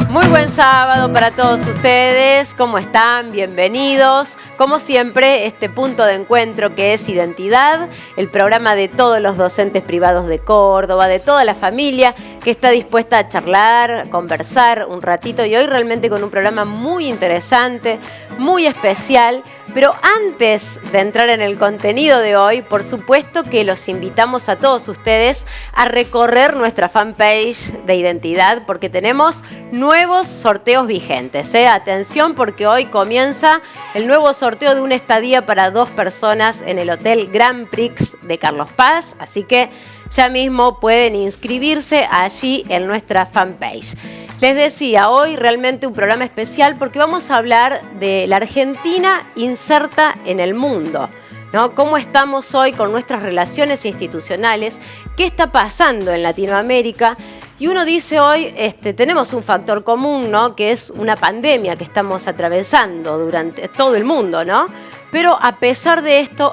Muy buen sábado para todos ustedes. ¿Cómo están? Bienvenidos. Como siempre, este punto de encuentro que es Identidad, el programa de todos los docentes privados de Córdoba, de toda la familia que está dispuesta a charlar, a conversar un ratito, y hoy realmente con un programa muy interesante, muy especial. Pero antes de entrar en el contenido de hoy, por supuesto que los invitamos a todos ustedes a recorrer nuestra fanpage de Identidad, porque tenemos nuevos sorteos vigentes. Atención, porque hoy comienza el nuevo sorteo de una estadía para 2 personas en el Hotel Grand Prix de Carlos Paz. Así que ya mismo pueden inscribirse allí en nuestra fanpage. Les decía, hoy realmente un programa especial porque vamos a hablar de la Argentina inserta en el mundo, ¿no? ¿Cómo estamos hoy con nuestras relaciones institucionales? ¿Qué está pasando en Latinoamérica? Y uno dice hoy, tenemos un factor común, ¿no? Que es una pandemia que estamos atravesando durante todo el mundo, ¿no? Pero a pesar de esto,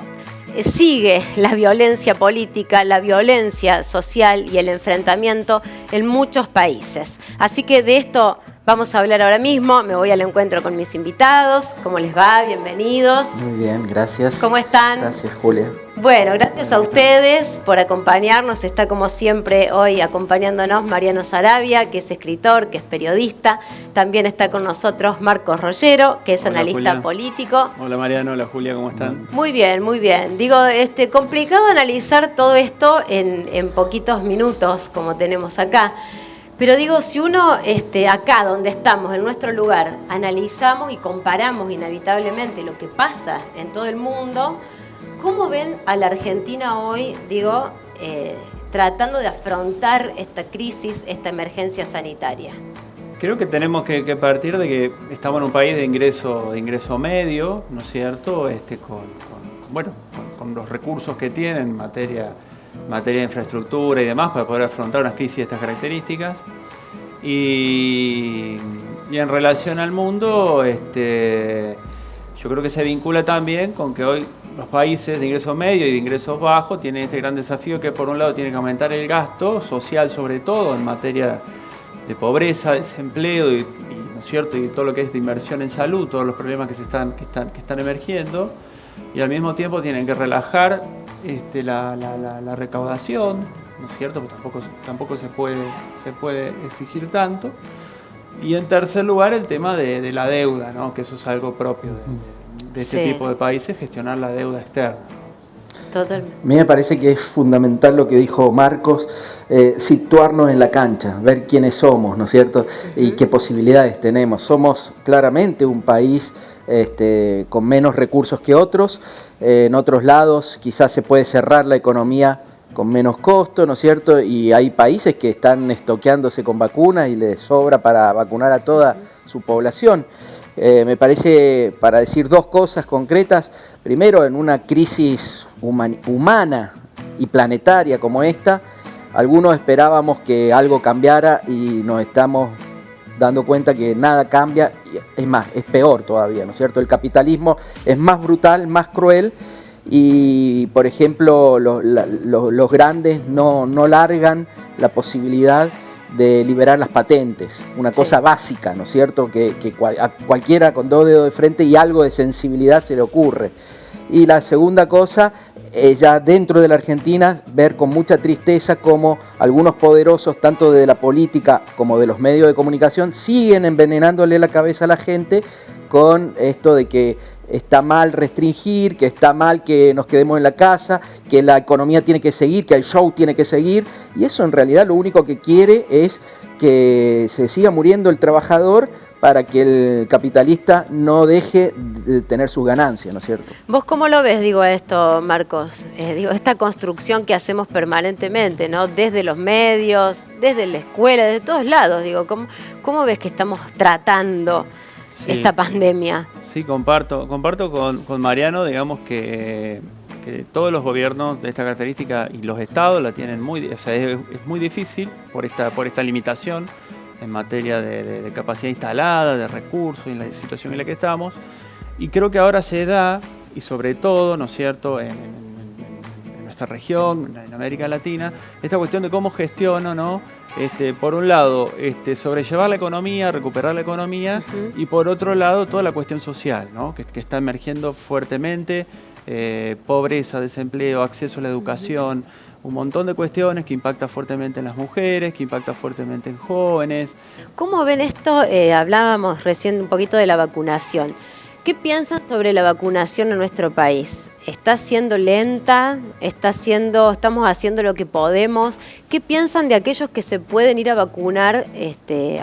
sigue la violencia política, la violencia social y el enfrentamiento en muchos países. Así que de esto vamos a hablar ahora mismo. Me voy al encuentro con mis invitados. ¿Cómo les va? Bienvenidos. Muy bien, gracias. ¿Cómo están? Gracias, Julia. Bueno, gracias a ustedes por acompañarnos. Está como siempre hoy acompañándonos Mariano Sarabia, que es escritor, que es periodista. También está con nosotros Marcos Rollero, que es analista político. Hola Mariano, hola Julia, ¿cómo están? Muy bien, muy bien. Digo, complicado analizar todo esto en poquitos minutos, como tenemos acá. Pero digo, si uno acá donde estamos, en nuestro lugar, analizamos y comparamos inevitablemente lo que pasa en todo el mundo, ¿cómo ven a la Argentina hoy, tratando de afrontar esta crisis, esta emergencia sanitaria? Creo que tenemos que partir de que estamos en un país de ingreso medio, ¿no es cierto? Con los recursos que tienen en materia de infraestructura y demás para poder afrontar una crisis de estas características. Y en relación al mundo, yo creo que se vincula también con que hoy los países de ingreso medio y de ingresos bajos tienen este gran desafío que por un lado tienen que aumentar el gasto social, sobre todo en materia de pobreza, desempleo ¿no es cierto? Y todo lo que es de inversión en salud, todos los problemas que están emergiendo, y al mismo tiempo tienen que relajar la recaudación, ¿no es cierto? Pues tampoco se puede exigir tanto. Y en tercer lugar, el tema de la deuda, ¿no? Que eso es algo propio de este tipo de países, gestionar la deuda externa. Totalmente. A mí me parece que es fundamental lo que dijo Marcos, situarnos en la cancha, ver quiénes somos, ¿no es cierto? Y qué posibilidades tenemos. Somos claramente un país con menos recursos que otros. En otros lados quizás se puede cerrar la economía con menos costo, ¿no es cierto? Y hay países que están estoqueándose con vacunas y les sobra para vacunar a toda su población. Me parece, para decir 2 cosas concretas, primero, en una crisis humana y planetaria como esta, algunos esperábamos que algo cambiara y nos estamos dando cuenta que nada cambia, es más, es peor todavía, ¿no es cierto? El capitalismo es más brutal, más cruel, y por ejemplo los grandes no largan la posibilidad de liberar las patentes, una cosa básica, ¿no es cierto? Que a cualquiera con 2 dedos de frente y algo de sensibilidad se le ocurre. Y la segunda cosa, ya dentro de la Argentina, ver con mucha tristeza cómo algunos poderosos, tanto de la política como de los medios de comunicación, siguen envenenándole la cabeza a la gente con esto de que está mal restringir, que está mal que nos quedemos en la casa, que la economía tiene que seguir, que el show tiene que seguir, y eso en realidad lo único que quiere es que se siga muriendo el trabajador para que el capitalista no deje de tener sus ganancias, ¿no es cierto? ¿Vos cómo lo ves, esto, Marcos? Esta construcción que hacemos permanentemente, ¿no? Desde los medios, desde la escuela, desde todos lados, ¿cómo ves que estamos tratando esta pandemia? Sí, comparto con Mariano, digamos que todos los gobiernos de esta característica y los estados la tienen es muy difícil por esta limitación en materia de capacidad instalada, de recursos y en la situación en la que estamos. Y creo que ahora se da, y sobre todo, ¿no es cierto?, en nuestra región, en América Latina, esta cuestión de cómo gestiono, ¿no? Por un lado, sobrellevar la economía, recuperar la economía, y por otro lado, toda la cuestión social, ¿no? que está emergiendo fuertemente, pobreza, desempleo, acceso a la educación, un montón de cuestiones que impacta fuertemente en las mujeres, que impacta fuertemente en jóvenes. ¿Cómo ven esto? Hablábamos recién un poquito de la vacunación. ¿Qué piensan sobre la vacunación en nuestro país? ¿Está siendo lenta? ¿Estamos haciendo lo que podemos? ¿Qué piensan de aquellos que se pueden ir a vacunar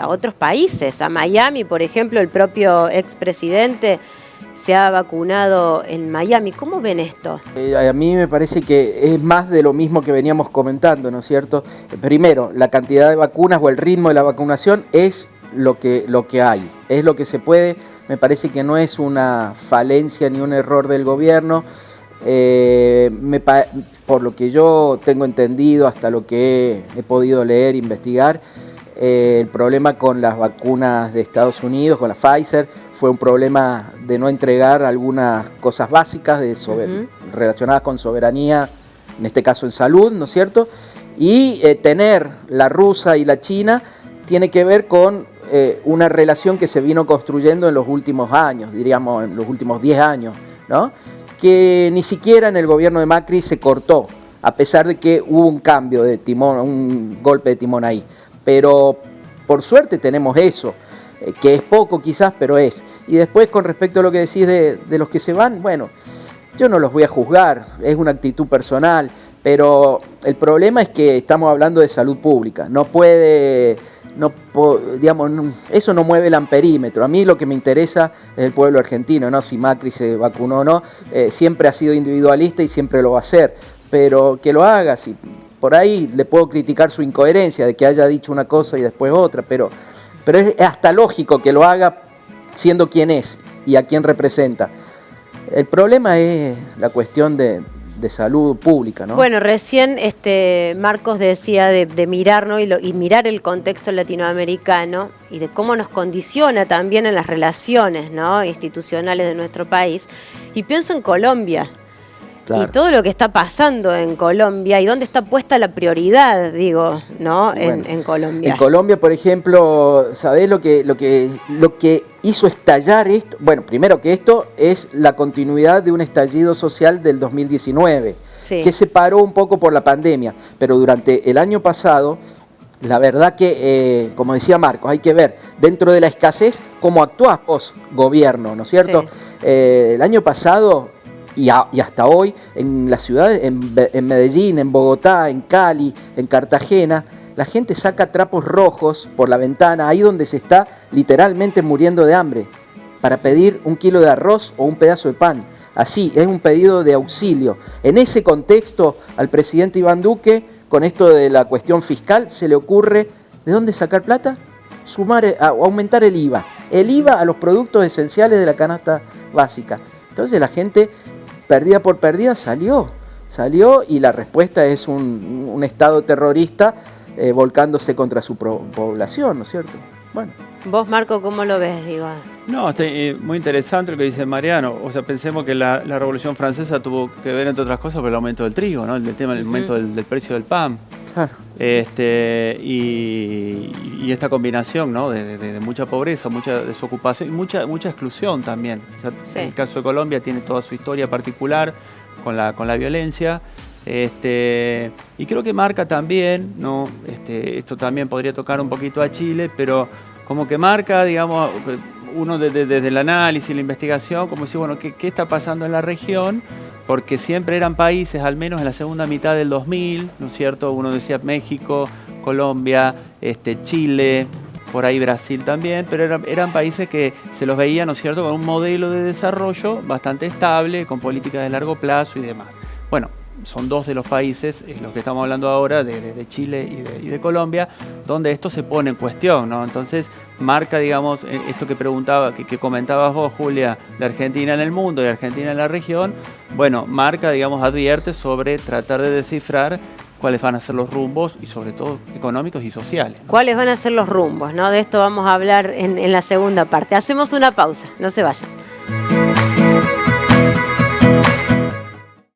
a otros países? A Miami, por ejemplo, el propio expresidente se ha vacunado en Miami. ¿Cómo ven esto? A mí me parece que es más de lo mismo que veníamos comentando, ¿no es cierto? Primero, la cantidad de vacunas o el ritmo de la vacunación es lo que hay, es lo que se puede. Me parece que no es una falencia ni un error del gobierno. Por lo que yo tengo entendido, hasta lo que he podido leer, investigar, el problema con las vacunas de Estados Unidos, con la Pfizer, fue un problema de no entregar algunas cosas básicas relacionadas con soberanía, en este caso en salud, ¿no es cierto? Y tener la rusa y la china tiene que ver con una relación que se vino construyendo en los últimos años, diríamos en los últimos 10 años, ¿no? Que ni siquiera en el gobierno de Macri se cortó, a pesar de que hubo un cambio de timón, un golpe de timón ahí. Pero por suerte tenemos eso, que es poco quizás, pero es. Y después, con respecto a lo que decís de los que se van, bueno, yo no los voy a juzgar, es una actitud personal, pero el problema es que estamos hablando de salud pública, eso no mueve el amperímetro. A mí lo que me interesa es el pueblo argentino, no si Macri se vacunó o no. Siempre ha sido individualista y siempre lo va a ser, pero que lo haga. Si por ahí le puedo criticar su incoherencia de que haya dicho una cosa y después otra, pero es hasta lógico que lo haga siendo quien es y a quién representa. El problema es la cuestión de salud pública, ¿no? Bueno, recién Marcos decía de mirar, ¿no? y mirar el contexto latinoamericano y de cómo nos condiciona también en las relaciones, ¿no? institucionales de nuestro país. Y pienso en Colombia. Claro. Y todo lo que está pasando en Colombia y dónde está puesta la prioridad, digo, ¿no? Bueno, en Colombia. En Colombia, por ejemplo, ¿sabés lo que hizo estallar esto? Bueno, primero que esto es la continuidad de un estallido social del 2019, sí, que se paró un poco por la pandemia, pero durante el año pasado, la verdad que, como decía Marcos, hay que ver dentro de la escasez cómo actuás vos, gobierno, ¿no es cierto? Sí. El año pasado y hasta hoy, en las ciudades, en Medellín, en Bogotá, en Cali, en Cartagena, la gente saca trapos rojos por la ventana, ahí donde se está literalmente muriendo de hambre, para pedir 1 kilo de arroz o un pedazo de pan. Así, es un pedido de auxilio. En ese contexto, al presidente Iván Duque, con esto de la cuestión fiscal, se le ocurre, ¿de dónde sacar plata? Aumentar el IVA. El IVA a los productos esenciales de la canasta básica. Entonces la gente, pérdida por pérdida, salió y la respuesta es un Estado terrorista volcándose contra su población, ¿no es cierto? Bueno. Vos, Marco, ¿cómo lo ves? Digo? No, muy interesante lo que dice Mariano. O sea, pensemos que la Revolución Francesa tuvo que ver, entre otras cosas, con el aumento del trigo, ¿no? El tema del aumento del precio del pan. Claro. Y esta combinación, ¿no? de mucha pobreza, mucha desocupación y mucha exclusión también. O sea, sí. El caso de Colombia tiene toda su historia particular con la violencia. Y creo que marca también, ¿no? Esto también podría tocar un poquito a Chile, pero como que marca, digamos, uno desde el análisis y la investigación, como decir, bueno, ¿qué está pasando en la región? Porque siempre eran países, al menos en la segunda mitad del 2000, ¿no es cierto? Uno decía México, Colombia, Chile, por ahí Brasil también, pero eran países que se los veía, ¿no es cierto?, con un modelo de desarrollo bastante estable, con políticas de largo plazo y demás. Bueno, son dos de los países, los que estamos hablando ahora, de Chile y de Colombia, donde esto se pone en cuestión, ¿no? Entonces marca, digamos, esto que comentabas vos, Julia, de Argentina en el mundo y Argentina en la región, bueno, marca, digamos, advierte sobre tratar de descifrar cuáles van a ser los rumbos y sobre todo económicos y sociales, ¿no? ¿Cuáles van a ser los rumbos, ¿no? De esto vamos a hablar en la segunda parte. Hacemos una pausa, no se vayan.